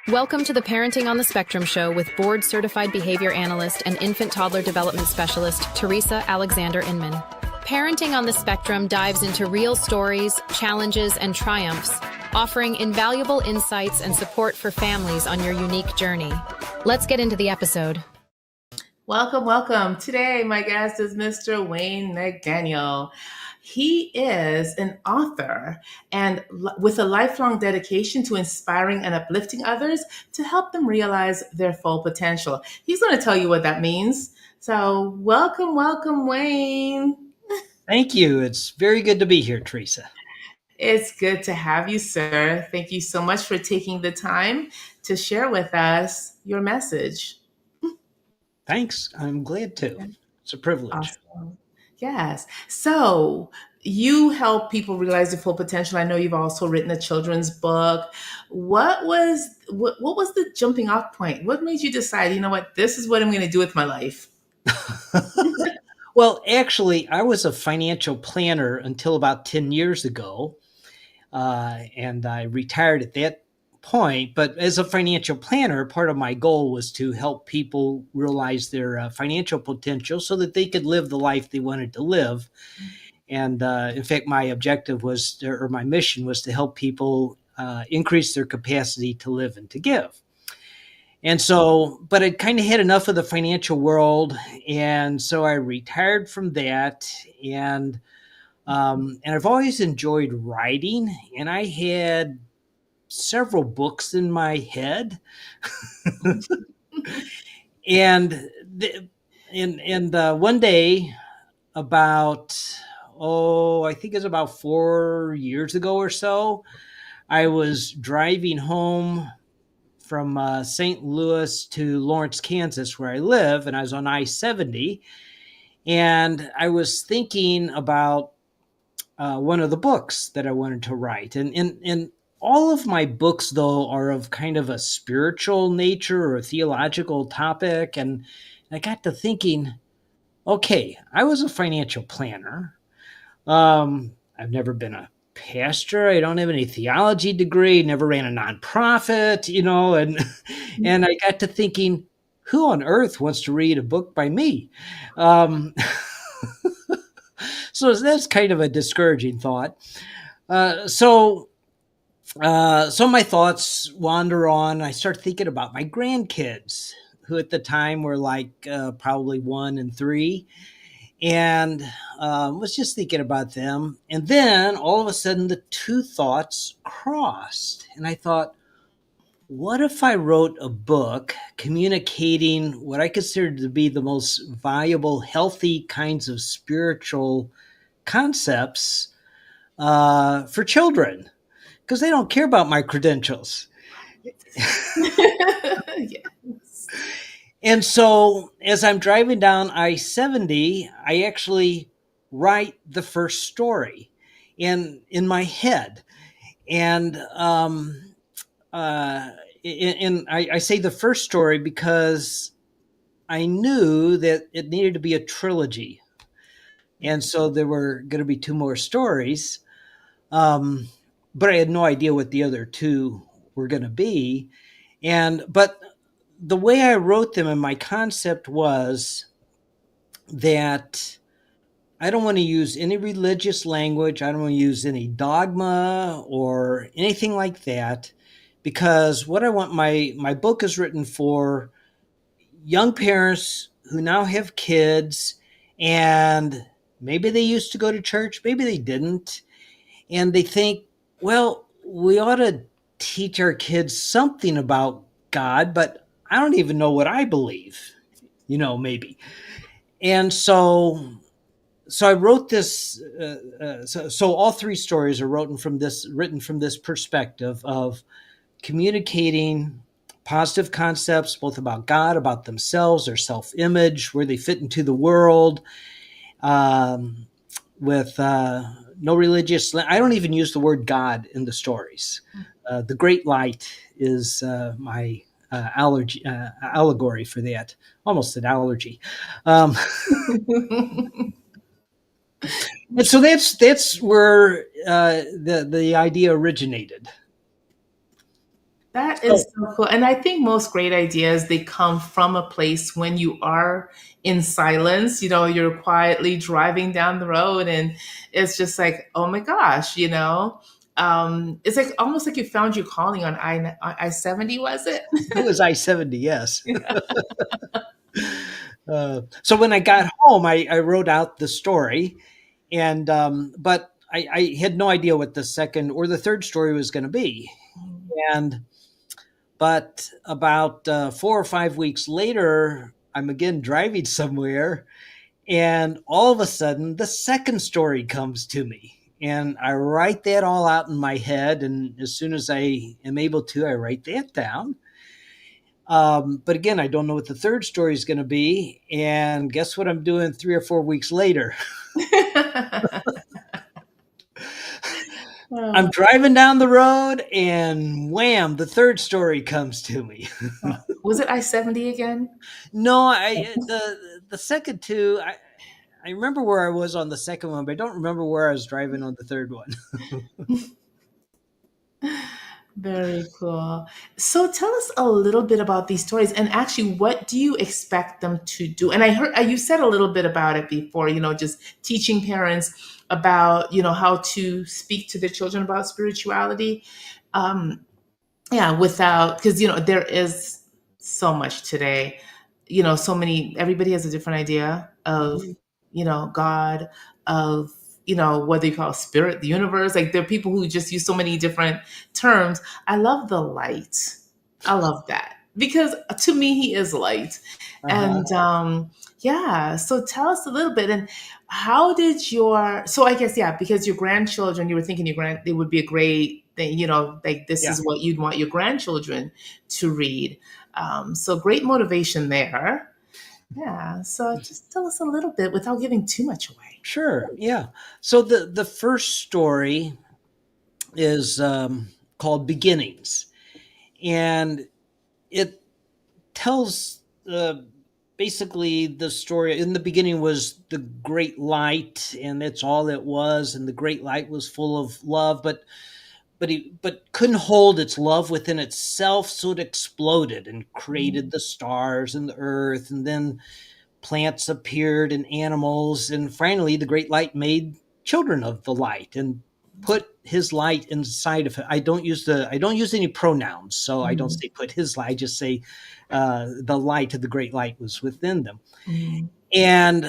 Welcome to the Parenting on the Spectrum show with board-certified behavior analyst and infant toddler development specialist, Teresa Alexander Inman. Parenting on the Spectrum dives into real stories, challenges, and triumphs, offering invaluable insights and support for families on your unique journey. Let's get into the episode. Welcome, welcome. Today, my guest is Mr. Wayne McDaniel. He is an author and with a lifelong dedication to inspiring and uplifting others to help them realize their full potential. He's going to tell you what that means. So welcome, Wayne. Thank you. It's very good to be here, Teresa. It's good to have you, sir. Thank you so much for taking the time to share with us your message. Thanks. I'm glad to. It's a privilege. Awesome. Yes. So you help people realize their full potential. I know you've also written a children's book. What was the jumping off point? What made you decide, you know what, this is what I'm going to do with my life? Well, actually, I was a financial planner until about 10 years ago, and I retired at that point. But as a financial planner, part of my goal was to help people realize their financial potential so that they could live the life they wanted to live. And in fact, my objective was, or my mission was to help people increase their capacity to live and to give. And so, but I kind of had enough of the financial world. And so I retired from that. And I've always enjoyed writing. And I had several books in my head. And one day, I think it's about 4 years ago or so, I was driving home from St. Louis to Lawrence, Kansas, where I live, and I was on I-70, and I was thinking about one of the books that I wanted to write. And all of my books, though, are of kind of a spiritual nature or a theological topic, and I got to thinking, okay, I was a financial planner. I've never been a pastor. I don't have any theology degree, never ran a nonprofit, and I got to thinking, who on earth wants to read a book by me? So that's kind of a discouraging thought. So my thoughts wander on. I start thinking about my grandkids, who at the time were like probably 1 and 3. And was just thinking about them. And then all of a sudden the two thoughts crossed. And I thought, what if I wrote a book communicating what I consider to be the most valuable, healthy kinds of spiritual concepts for children? Because they don't care about my credentials. Yes. And so as I'm driving down I-70, I actually write the first story in my head. And I say the first story because I knew that it needed to be a trilogy. And so there were going to be 2 more stories. But I had no idea what the other 2 were going to be. But the way I wrote them and my concept was that I don't want to use any religious language. I don't want to use any dogma or anything like that, because what I want, my book is written for young parents who now have kids, and maybe they used to go to church, maybe they didn't. And they think, well, we ought to teach our kids something about God, but I don't even know what I believe, maybe. And so I wrote this. So all 3 stories are written from this perspective of communicating positive concepts, both about God, about themselves, their self-image, where they fit into the world, with no religious. I don't even use the word God in the stories. The Great Light is my allegory for that. Almost an allergy. And so that's where the idea originated. That So is so cool. And I think most great ideas, they come from a place when you are in silence, you're quietly driving down the road and it's just like, oh my gosh, it's like almost like you found your calling on I-70, was it? it was I-70, yes. So when I got home, I wrote out the story, and but I had no idea what the second or the third story was going to be. And but about 4 or 5 weeks later, I'm again driving somewhere, and all of a sudden, the second story comes to me. And I write that all out in my head. And as soon as I am able to, I write that down. But again, I don't know what the third story is going to be. And guess what I'm doing 3 or 4 weeks later? I'm Oh, driving down the road, and wham, the third story comes to me. was it I-70 again? No, the second two, I remember where I was on the second one, but I don't remember where I was driving on the third one. Very cool. So tell us a little bit about these stories and actually what do you expect them to do? And I heard you said a little bit about it before, just teaching parents about, how to speak to their children about spirituality. Um, yeah, without, because, there is so much today, so many, everybody has a different idea of, Mhm. God, of, whether you call it spirit, the universe. Like there are people who just use so many different terms. I love the light. I love that because to me, he is light. Uh-huh. And yeah, so tell us a little bit. And how did so I guess, yeah, because your grandchildren, you were thinking they would be a great thing, like this Yeah, is what you'd want your grandchildren to read. So great motivation there. Yeah. So just tell us a little bit without giving too much away. sure. Yeah. So the first story is called Beginnings, and it tells basically the story. In the beginning was the great light, and that's all it was. And the great light was full of love, but couldn't hold its love within itself, so it exploded and created the stars and the earth, and then plants appeared and animals, and finally the great light made children of the light and put his light inside of it. I don't use any pronouns, so I don't Mm, say put his light. I just say the light of the great light was within them. mm, And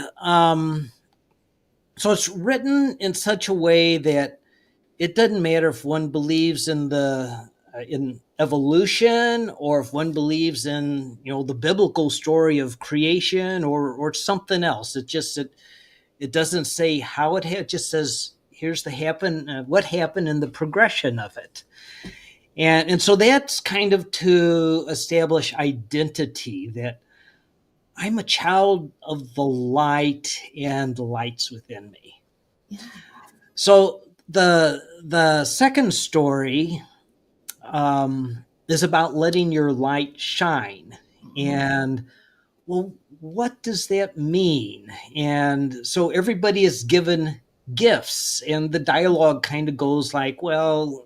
so it's written in such a way that it doesn't matter if one believes in the in evolution, or if one believes in the biblical story of creation, or something else. It doesn't say how it just says here's the happen what happened in the progression of it. And so that's kind of to establish identity, that I'm a child of the light and the light's within me. yeah. So the second story is about letting your light shine. Mm, And well, what does that mean? And so everybody is given gifts, and the dialogue kind of goes like, well,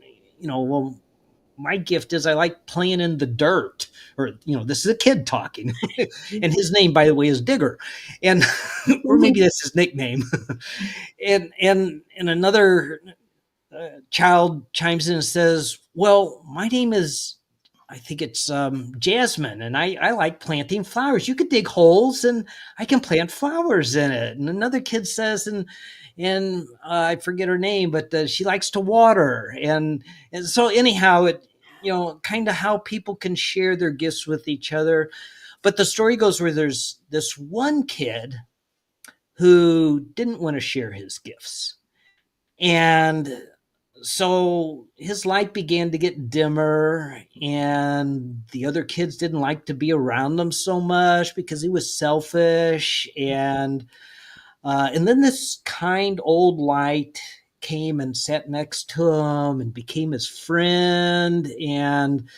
my gift is I like playing in the dirt. Or this is a kid talking. And his name, by the way, is Digger. And or maybe that's his nickname. And another child chimes in and says, well, my name is, I think it's Jasmine, and I like planting flowers. You could dig holes, and I can plant flowers in it. And another kid says, and I forget her name, but she likes to water. And so anyhow, it kind of how people can share their gifts with each other. But the story goes where there's this one kid who didn't want to share his gifts, and so his light began to get dimmer, and the other kids didn't like to be around him so much because he was selfish. And then this kind old light came and sat next to him and became his friend. And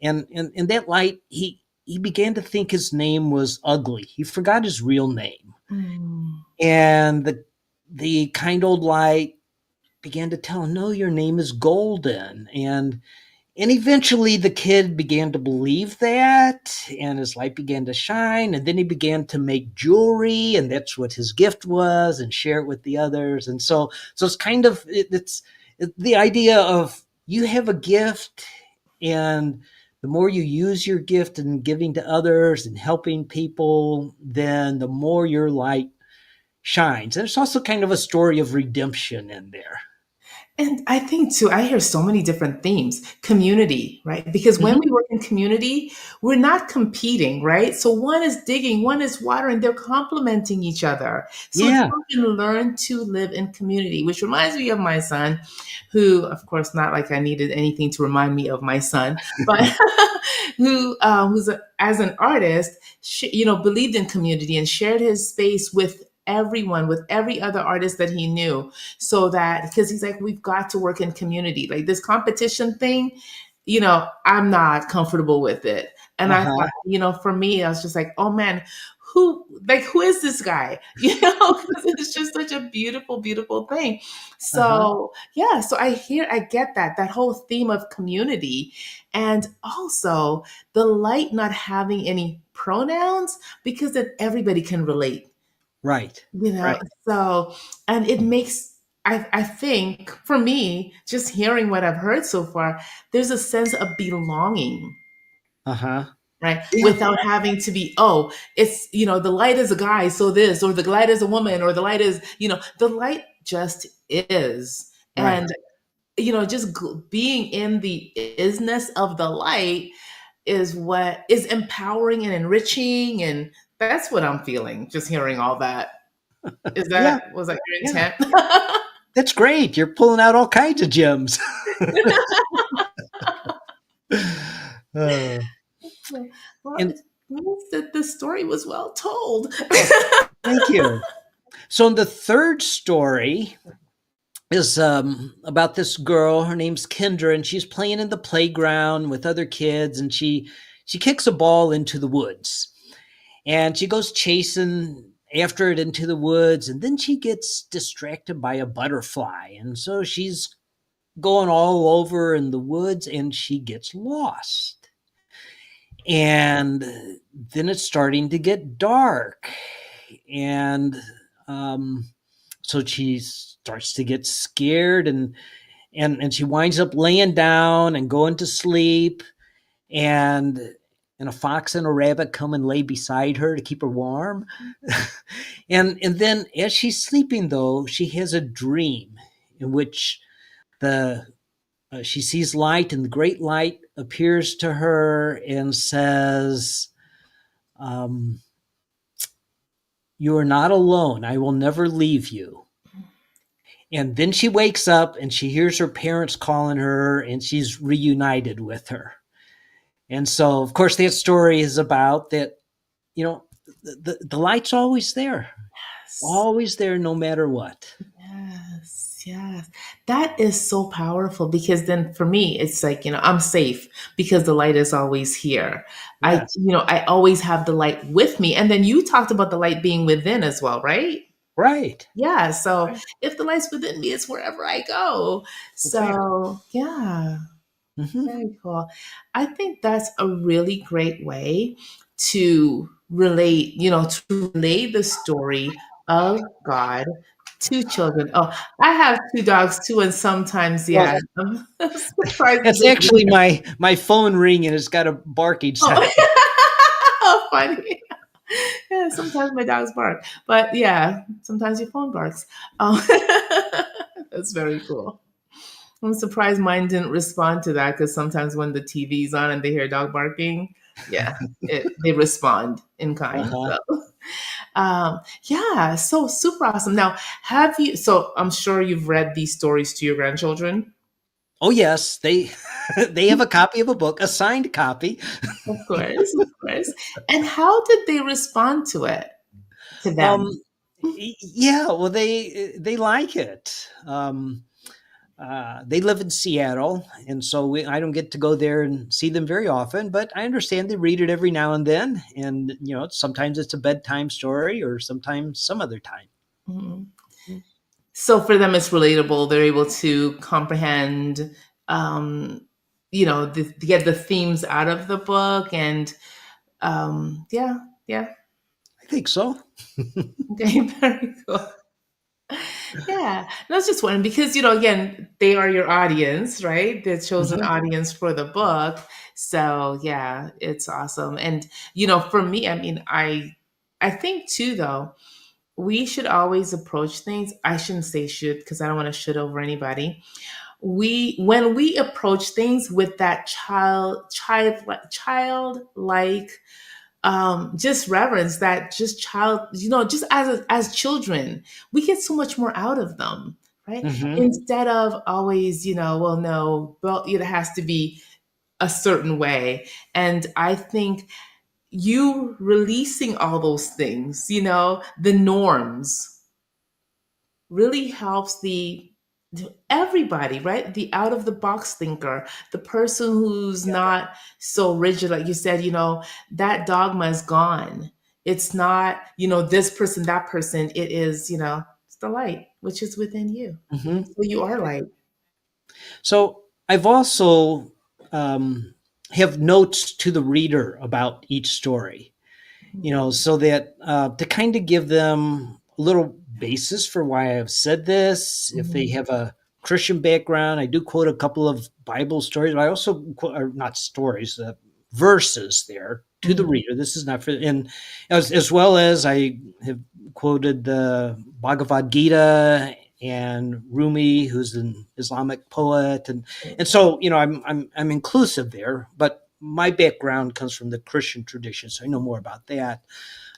that light, he began to think his name was ugly. He forgot his real name. mm, And the kind old light began to tell him, no, your name is Golden. And eventually the kid began to believe that, and his light began to shine. And then he began to make jewelry, and that's what his gift was, and share it with the others. And so it's kind of, it's the idea of you have a gift, and the more you use your gift in giving to others and helping people, then the more your light shines. And it's also kind of a story of redemption in there. And I think too, I hear so many different themes. Community, right? Because when Mhm. we work in community, we're not competing, right? So one is digging, one is watering, they're complementing each other. So Yeah. children learn to live in community, which reminds me of my son, who, of course, not like I needed anything to remind me of my son, but as an artist, believed in community and shared his space with everyone, with every other artist that he knew, so that because he's like, we've got to work in community. Like this competition thing, I'm not comfortable with it. And I Uh-huh. thought, for me, I was just like, oh man, who is this guy? Because it's just such a beautiful, beautiful thing. Uh-huh. So yeah, so I get that whole theme of community, and also the light not having any pronouns, because then everybody can relate, Right. you know Right. so and it makes, I think for me, just hearing what I've heard so far, there's a sense of belonging, Uh-huh. right, Yeah. without having to be, oh, it's, the light is a guy, so this, or the light is a woman, or the light is, the light just is. Right. And just being in the isness of the light is what is empowering and enriching, and that's what I'm feeling just hearing all that. Yeah. Was that your Yeah. intent? That's great. You're pulling out all kinds of gems. Uh, Well, and it means that the story was well told. oh, thank you. So in the third story is about this girl. Her name's Kendra, and she's playing in the playground with other kids, and she kicks a ball into the woods, and she goes chasing after it into the woods, and then she gets distracted by a butterfly, and so she's going all over in the woods, and she gets lost. And then it's starting to get dark, and um, so she starts to get scared, and she winds up laying down and going to sleep, and a fox and a rabbit come and lay beside her to keep her warm. And then as she's sleeping, though, she has a dream in which the she sees light, and the great light appears to her and says, um, "You are not alone. I will never leave you." And then she wakes up and she hears her parents calling her, and she's reunited with her. And so, of course, that story is about that, you know, the light's Yes. always there, no matter what. Yes. Yes. That is so powerful, because then for me, it's like, I'm safe because the light is always here. Yes, I always have the light with me. And then you talked about the light being within as well, right? right. Yeah. So Right. if the light's within me, it's wherever I go. That's right. So yeah. Mm-hmm. Very cool. I think that's a really great way to relate, to relate the story of God to children. Oh, I have two dogs too, and sometimes, Well, yeah, I'm surprised that that's they can actually hear. my phone ringing. It's got a barking sound. Oh, how funny. Yeah, sometimes my dogs bark, but yeah, sometimes your phone barks. Oh, that's very cool. I'm surprised mine didn't respond to that, because sometimes when the TV's on and they hear a dog barking, yeah, they respond in kind. Uh-huh. So, yeah, so super awesome. Now, have you? So I'm sure you've read these stories to your grandchildren. Oh yes, they they have a copy of a book, a signed copy. Of course, of course. And how did they respond to it? To Um, them? yeah, well, they like it. They live in Seattle, and so I don't get to go there and see them very often. But I understand they read it every now and then, and sometimes it's a bedtime story, or sometimes some other time. Mhm. So for them, it's relatable. They're able to comprehend. Um, to get the themes out of the book. And yeah, yeah. I think so. Okay, very cool. Yeah, that's just one because again, they are your audience, right? The chosen Mhm. audience for the book. So yeah, it's awesome. And for me, I mean, I think too though, we should always approach things. I shouldn't say should because I don't want to should over anybody. When we approach things with that childlike just reverence, that just child, just as children, we get so much more out of them, right? Mhm. Instead of always, well, no, well, it has to be a certain way. And I think you releasing all those things, the norms, really helps everybody, right? The out of the box thinker, the person who's not so rigid, like you said, that dogma is gone. It's not, this person, that person. It is, it's the light which is within you. Mhm. So you are light. So I've also have notes to the reader about each story, so that to kind of give them a little basis for why I've said this. If they Mhm. have a Christian background, I do quote a couple of Bible stories, but I also quote, or not stories, verses there to the Mhm. reader. This is not for, and as well as I have quoted the Bhagavad Gita and Rumi, who's an Islamic poet, and so I'm inclusive there, but my background comes from the Christian tradition, so I know more about that.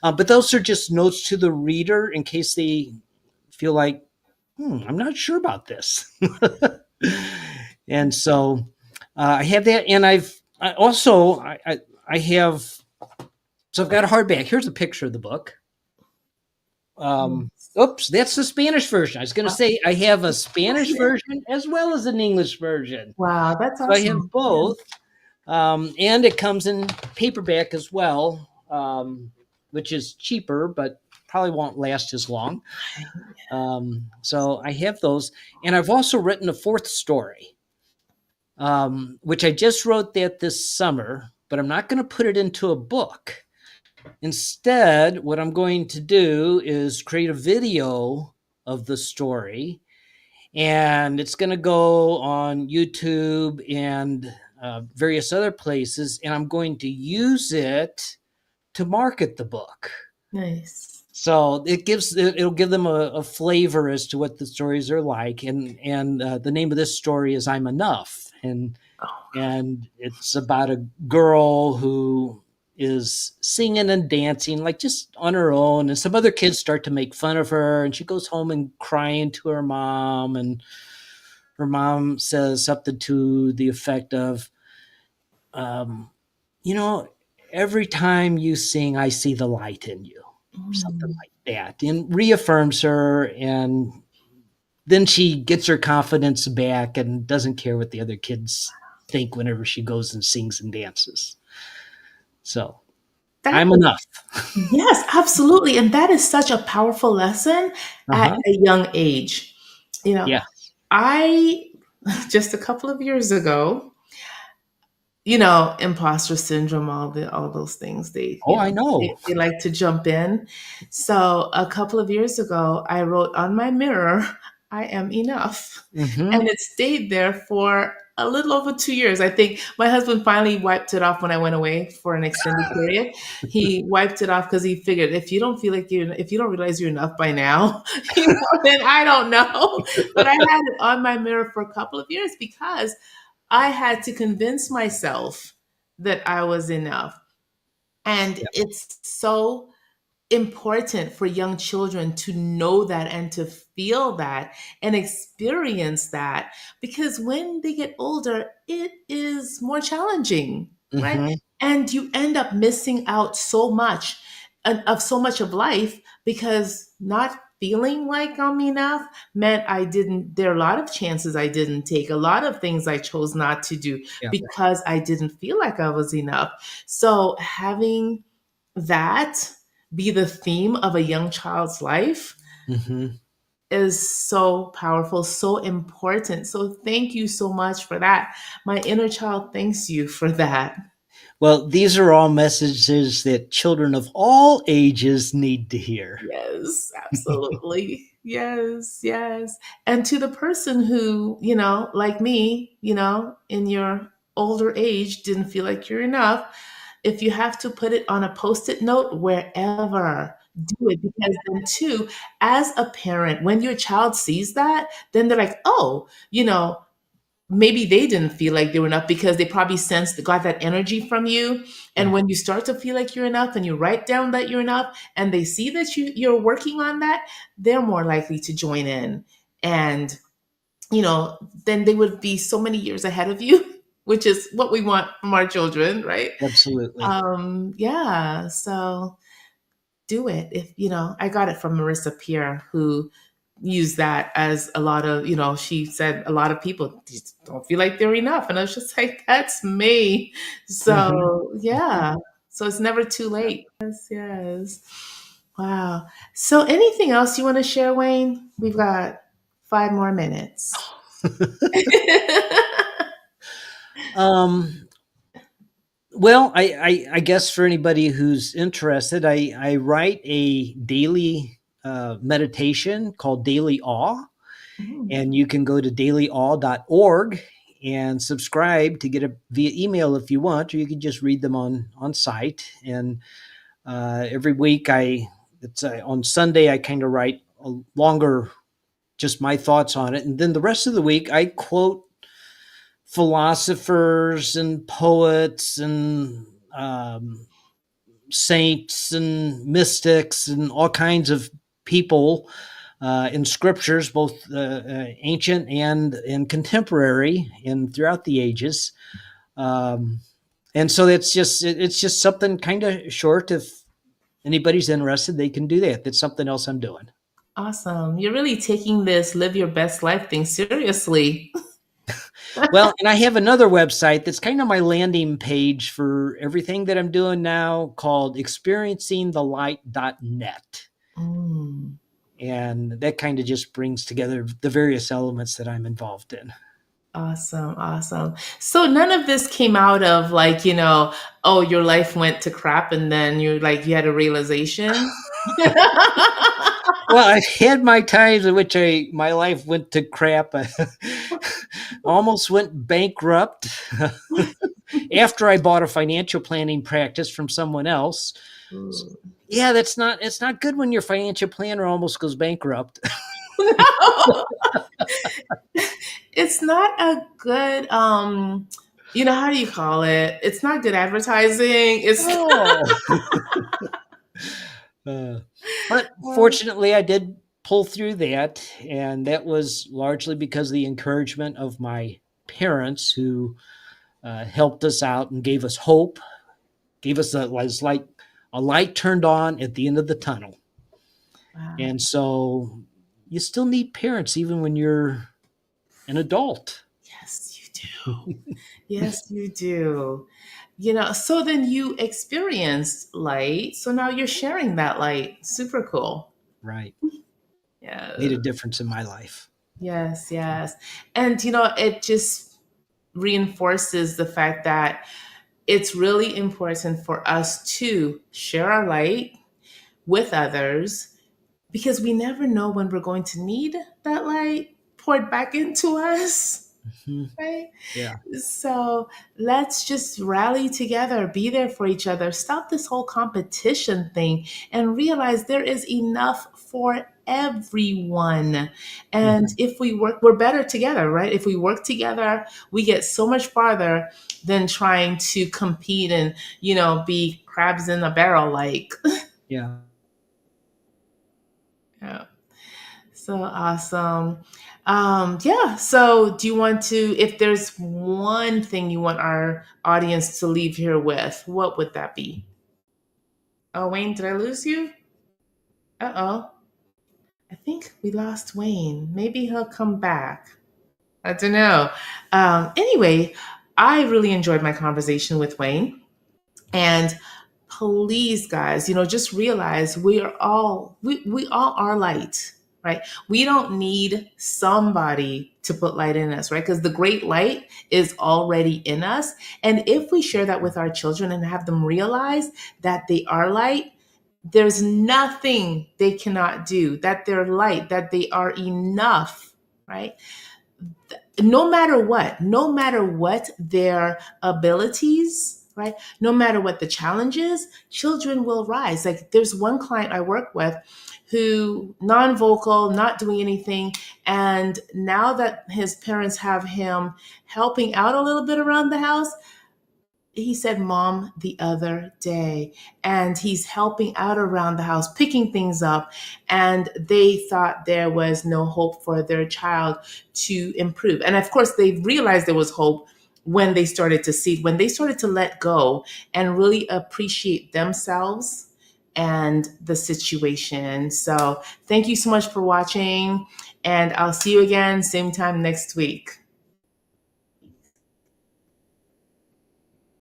But those are just notes to the reader in case they feel like, I'm not sure about this. And so I have that, and I also I have, so I've got a hardback. Here's a picture of the book. Yes. Oops, that's the Spanish version. I was going to say I have a Spanish Yeah. version as well as an English version. Wow, that's So I have awesome. Yeah. both. And it comes in paperback as well, which is cheaper, but probably won't last as long. So I have those. And I've also written a fourth story, which I just wrote that this summer, but I'm not going to put it into a book. Instead, what I'm going to do is create a video of the story, and it's going to go on YouTube and various other places, and I'm going to use it to market the book. Nice. So it'll give them a flavor as to what the stories are like, and the name of this story is "I'm Enough," and it's about a girl who is singing and dancing like just on her own, and some other kids start to make fun of her, and she goes home and crying to her mom, and her mom says something to the effect of, um, you know, every time you sing, I see the light in you, or something Mm. like that, and reaffirms her. And then she gets her confidence back and doesn't care what the other kids think whenever she goes and sings and dances. So That I'm enough. Yes, absolutely. And that is such a powerful lesson at Uh-huh. a young age. Yeah. I just a couple of years ago, imposter syndrome, all those things, Oh, I know. they like to jump in. So a couple of years ago, I wrote on my mirror, I am enough. Mm-hmm. And it stayed there for a little over 2 years. I think my husband finally wiped it off when I went away for an extended period. He wiped it off because he figured if you don't realize you're enough by now, then I don't know. But I had it on my mirror for a couple of years because I had to convince myself that I was enough. And Yeah. it's so important for young children to know that and to feel that and experience that, because when they get older, it is more challenging, right? Mm-hmm. And you end up missing out so much of so much of life because not feeling like I'm enough meant there are a lot of chances I didn't take, a lot of things I chose not to do Yeah. because I didn't feel like I was enough. So having that be the theme of a young child's life, Mm-hmm. is so powerful, so important. So thank you so much for that. My inner child thanks you for that. Well, these are all messages that children of all ages need to hear. Yes, absolutely. Yes, yes. And to the person who, like me, in your older age, didn't feel like you're enough, if you have to put it on a post-it note wherever, do it. Because then, too, as a parent, when your child sees that, then they're like, oh, maybe they didn't feel like they were enough because they probably sensed got that energy from you. And Yeah, when you start to feel like you're enough and you write down that you're enough and they see that you're working on that, they're more likely to join in. And then they would be so many years ahead of you, which is what we want from our children, right? absolutely. Yeah, so do it. If I got it from Marissa Peer, who used that as a lot of, she said a lot of people just don't feel like they're enough. And I was just like, that's me. Mhm. So yeah. So it's never too late. Yes, yes. Wow. So anything else you want to share, Wayne? We've got 5 more minutes. um, well, I guess for anybody who's interested, I write a daily meditation called Daily Awe, Mm. and you can go to dailyawe.org and subscribe to get it via email if you want, or you can just read them on site. And every week, it's on Sunday I kind of write a longer, just my thoughts on it, and then the rest of the week I quote philosophers and poets and saints and mystics and all kinds of people in scriptures, both ancient and contemporary, and throughout the ages. Um, and so it's just something kind of short. If anybody's interested, they can do that. That's something else I'm doing. Awesome. You're really taking this live your best life thing seriously. Well, and I have another website that's kind of my landing page for everything that I'm doing now called experiencingthelight.net. Mm. And that kind of just brings together the various elements that I'm involved in. Awesome, awesome. So none of this came out of like, oh, your life went to crap and then you had a realization. Well, I've had my times in which my life went to crap. I almost went bankrupt after I bought a financial planning practice from someone else. Ooh. Yeah, it's not good when your financial planner almost goes bankrupt. No, it's not a good how do you call it? It's not good advertising. It's Oh. But fortunately, I did pull through that, and that was largely because of the encouragement of my parents, who helped us out and gave us hope, gave us was like a light turned on at the end of the tunnel. wow. And so you still need parents even when you're an adult. Yes, you do. Yes, you do. So then you experienced light. So now you're sharing that light. Super cool. Right. Made Yes. a difference in my life. Yes, yes. And it just reinforces the fact that it's really important for us to share our light with others because we never know when we're going to need that light poured back into us, Mhm. right? Yeah. So let's just rally together, be there for each other, stop this whole competition thing, and realize there is enough for everyone. And Mhm. if we work, we're better together, right? If we work together, we get so much farther than trying to compete and, be crabs in a barrel like. Yeah. Yeah. So awesome. Yeah. So do you want to, if there's one thing you want our audience to leave here with, what would that be? Oh, Wayne, did I lose you? Uh-oh. I think we lost Wayne. Maybe he'll come back. I don't know. Anyway, I really enjoyed my conversation with Wayne. And please, guys, just realize we all are light. right? We don't need somebody to put light in us, right? Because the great light is already in us. And if we share that with our children and have them realize that they are light, there's nothing they cannot do, that they're light, that they are enough, right? No matter what their abilities, right? No matter what the challenges, children will rise. Like there's one client I work with who non-vocal, not doing anything. And now that his parents have him helping out a little bit around the house, he said mom the other day, and he's helping out around the house, picking things up. And they thought there was no hope for their child to improve. And of course, they realized there was hope when they started to see, when they started to let go and really appreciate themselves and the situation. So thank you so much for watching, and I'll see you again same time next week.